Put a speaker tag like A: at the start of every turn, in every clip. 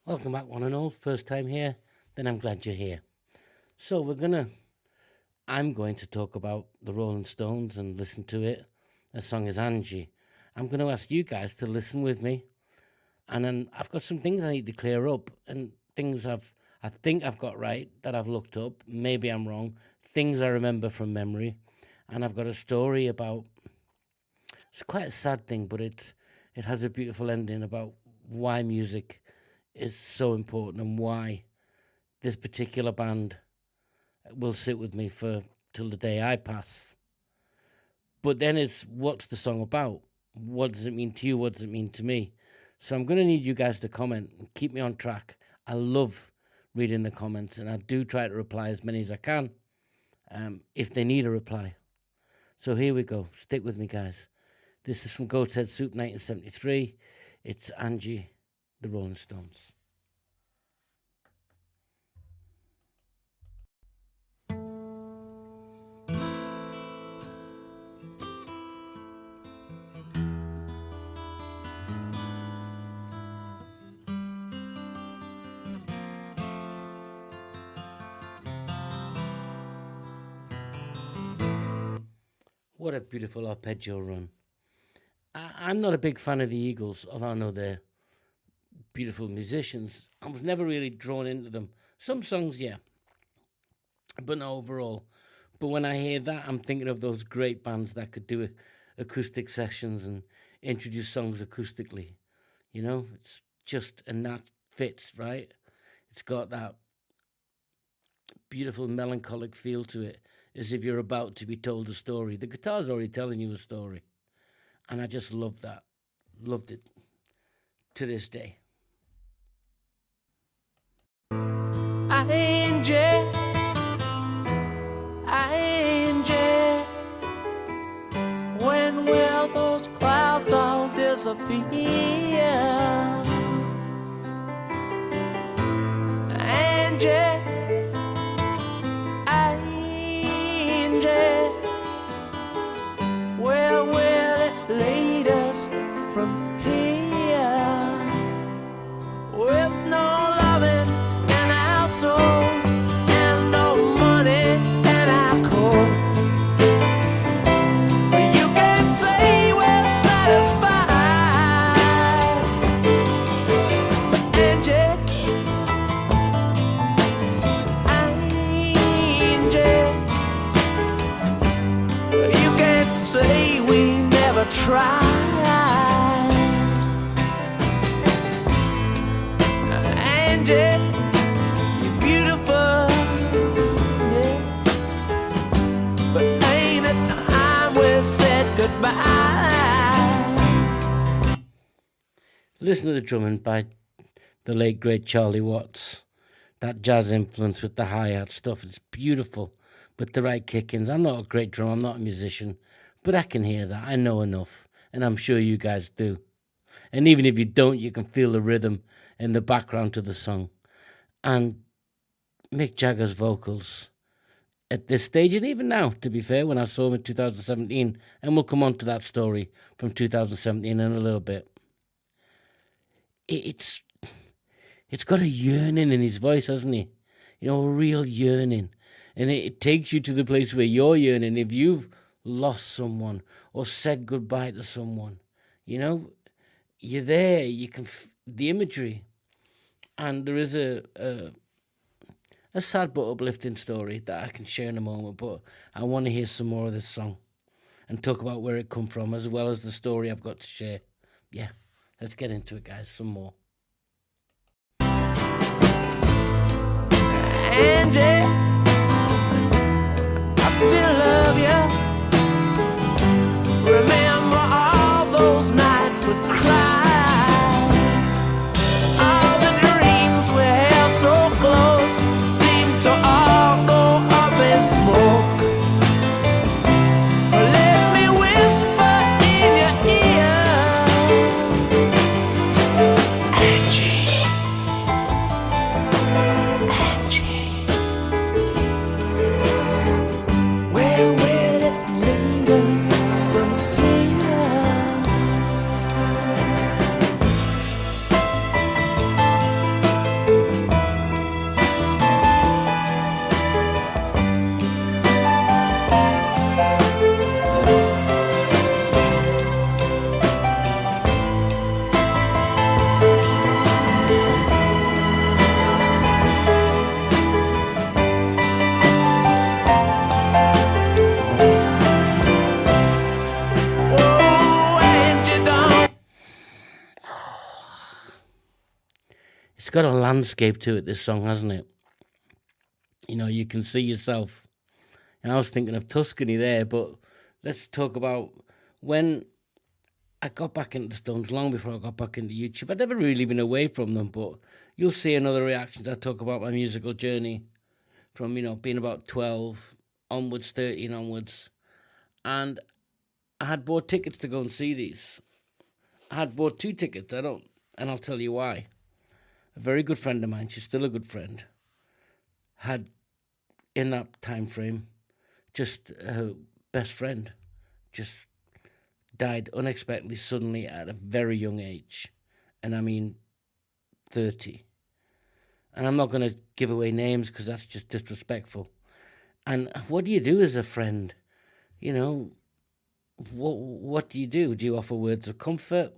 A: Welcome back, one and all. First time here, then I'm glad you're here. So I'm going to talk about the Rolling Stones and listen to it. The song is Angie. I'm going to ask you guys to listen with me, and then I've got some things I need to clear up, and things I think I've got right that I've looked up. Maybe I'm wrong. Things I remember from memory, and I've got a story about. It's quite a sad thing, but it has a beautiful ending about why music is so important and why this particular band will sit with me for till the day I pass. But then it's what's the song about? What does it mean to you? What does it mean to me? So I'm going to need you guys to comment and keep me on track. I love reading the comments, and I do try to reply as many as I can if they need a reply. So here we go. Stick with me, guys. This is from Goat's Head Soup 1973. It's Angie, the Rolling Stones. What a beautiful arpeggio run. I'm not a big fan of the Eagles, although I know they're beautiful musicians. I was never really drawn into them. Some songs, yeah, but not overall. But when I hear that, I'm thinking of those great bands that could do acoustic sessions and introduce songs acoustically. It's just, and that fits, right? It's got that beautiful melancholic feel to it, as if you're about to be told a story. The guitar's already telling you a story. And I just love that. Loved it to this day.
B: Angie, when will those clouds all disappear? Angie, where will it lead us from here? With no loving in our souls and no money in our coats, you can say we're satisfied. But Angie, you can't say we never tried. Angie, you're beautiful, yeah. But ain't it time we said goodbye?
A: Listen to the drumming by the late great Charlie Watts. That jazz influence with the hi-hat stuff, it's beautiful. With the right kick-ins. I'm not a great drummer, I'm not a musician, but I can hear that. I know enough, and I'm sure you guys do. And even if you don't, you can feel the rhythm in the background to the song. And Mick Jagger's vocals at this stage, and even now, to be fair, when I saw him in 2017, and we'll come on to that story from 2017 in a little bit. It's got a yearning in his voice, hasn't he? A real yearning. And it takes you to the place where you're yearning. If you've lost someone or said goodbye to someone, you're there. You can the imagery, and there is a sad but uplifting story that I can share in a moment. But I want to hear some more of this song and talk about where it come from, as well as the story I've got to share. Yeah, let's get into it, guys. Some more.
B: Angie, I still love you. Remember all those nights we cried. All the dreams we held so close seemed to all go up in smoke. Let me whisper in your ear, Angie, Angie. Where
A: It's got a landscape to it, this song, hasn't it? You know, you can see yourself. And I was thinking of Tuscany there, but let's talk about when I got back into the Stones long before I got back into YouTube. I'd never really been away from them, but you'll see another reaction I talk about my musical journey from, you know, being about 12 onwards, 13 onwards. And I had bought tickets to go and see these. I had bought 2 tickets, and I'll tell you why. A very good friend of mine, she's still a good friend, had in that time frame just her best friend just died unexpectedly, suddenly, at a very young age. And I mean 30. And I'm not going to give away names because that's just disrespectful. And what do you do as a friend? You know, what do you do? Do you offer words of comfort?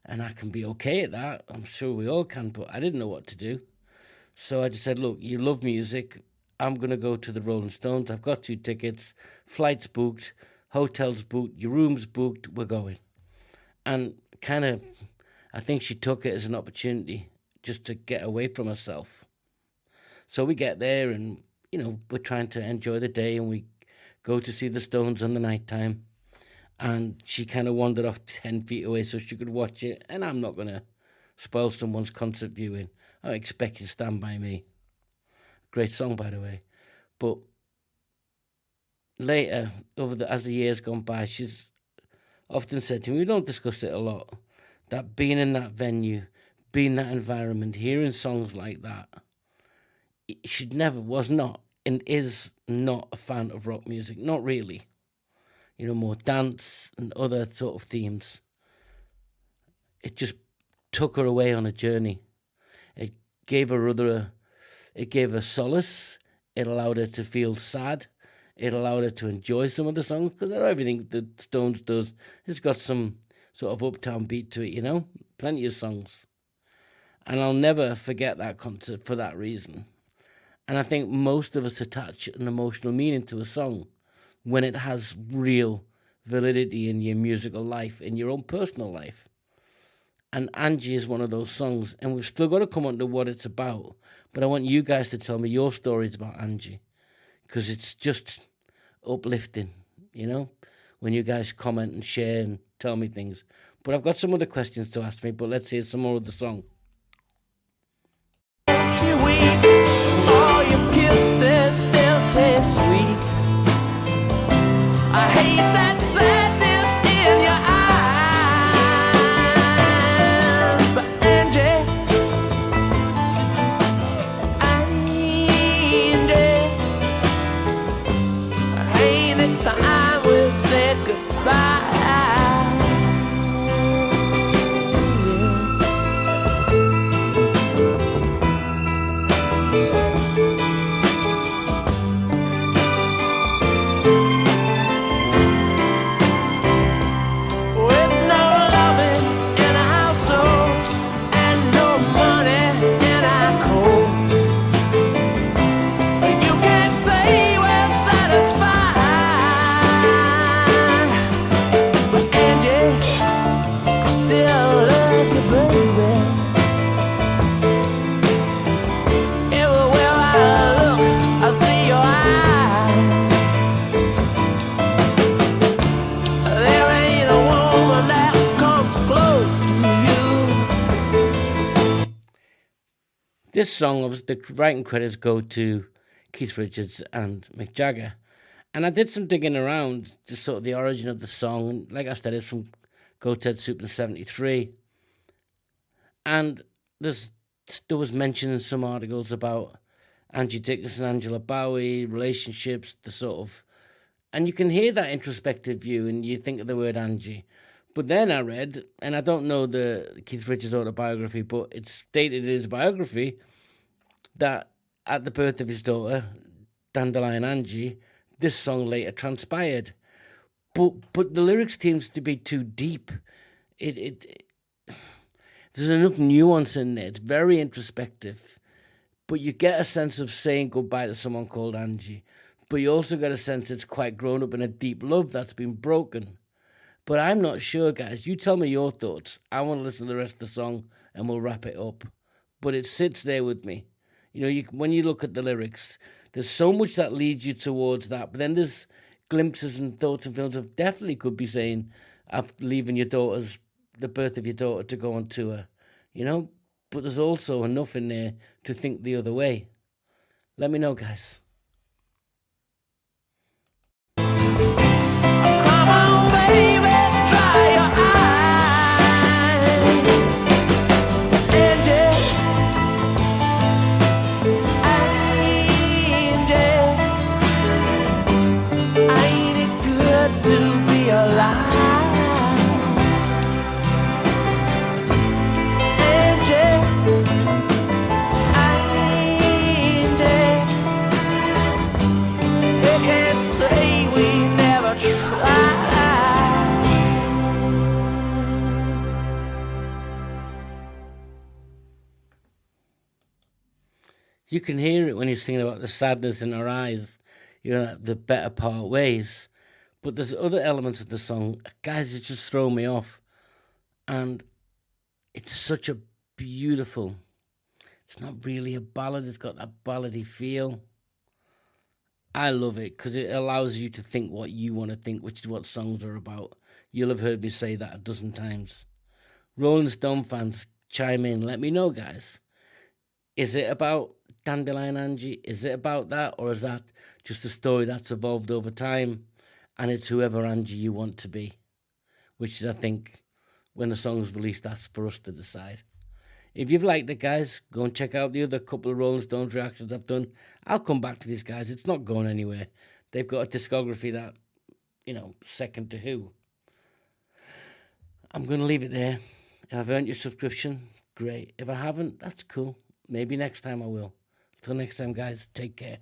A: And I can be okay at that. I'm sure we all can, but I didn't know what to do. So I just said, look, you love music. I'm going to go to the Rolling Stones. I've got 2 tickets, flights booked, hotels booked, your room's booked, we're going. And kind of, I think she took it as an opportunity just to get away from herself. So we get there and, you know, we're trying to enjoy the day and we go to see the Stones on the night time. And she kind of wandered off 10 feet away so she could watch it. And I'm not going to spoil someone's concert viewing. I expect you to Stand By Me. Great song, by the way. But later, as the years gone by, she's often said to me, we don't discuss it a lot, that being in that venue, being in that environment, hearing songs like that, she never was not and is not a fan of rock music. Not really. You know, more dance and other sort of themes. It just took her away on a journey. It gave her solace. It allowed her to feel sad. It allowed her to enjoy some of the songs, because everything the Stones does has got some sort of uptown beat to it, you know? Plenty of songs. And I'll never forget that concert for that reason. And I think most of us attach an emotional meaning to a song when it has real validity in your musical life, in your own personal life. And Angie is one of those songs, and we've still got to come on to what it's about. But I want you guys to tell me your stories about Angie, because it's just uplifting, you know, when you guys comment and share and tell me things. But I've got some other questions to ask me, but let's hear some more of the song.
B: All your kisses still taste sweet. I hate that sadness in your eyes, but Angie, ain't it time we said goodbye?
A: This song, the writing credits go to Keith Richards and Mick Jagger. And I did some digging around to sort of the origin of the song. And like I said, it's from Goathead Soup in 73. And there was mention in some articles about Angie Dickinson, Angela Bowie, relationships, the sort of... And you can hear that introspective view and you think of the word Angie. But then I read, and I don't know the Keith Richards autobiography, but it's stated in his biography that at the birth of his daughter, Dandelion Angie, this song later transpired. But the lyrics seems to be too deep. There's enough nuance in there. It's very introspective. But you get a sense of saying goodbye to someone called Angie. But you also get a sense it's quite grown up in a deep love that's been broken. But I'm not sure, guys. You tell me your thoughts. I want to listen to the rest of the song and we'll wrap it up. but it sits there with me. You know, when you look at the lyrics, there's so much that leads you towards that, but then there's glimpses and thoughts and feelings of definitely could be saying, after leaving the birth of your daughter to go on tour, you know, but there's also enough in there to think the other way. Let me know, guys.
B: Come on, baby, dry your eyes. Angie, ain't it good to be alive? Angie, they can't say we never tried.
A: You can hear it when he's singing about the sadness in her eyes, you know, the better part ways. But there's other elements of the song, guys, it just throw me off. And it's such a beautiful, it's not really a ballad, it's got that ballady feel. I love it because it allows you to think what you want to think, which is what songs are about. You'll have heard me say that a dozen times. Rolling Stone fans, chime in, let me know, guys. Is it about Dandelion Angie? Is it about that? Or is that just a story that's evolved over time and it's whoever Angie you want to be? Which is, I think, when the song's released, that's for us to decide. If you've liked it, guys, go and check out the other couple of Rolling Stones reactions I've done. I'll come back to these guys. It's not going anywhere. They've got a discography that, you know, second to who. I'm going to leave it there. If I've earned your subscription, great. If I haven't, that's cool. Maybe next time I will. Till next time, guys, take care.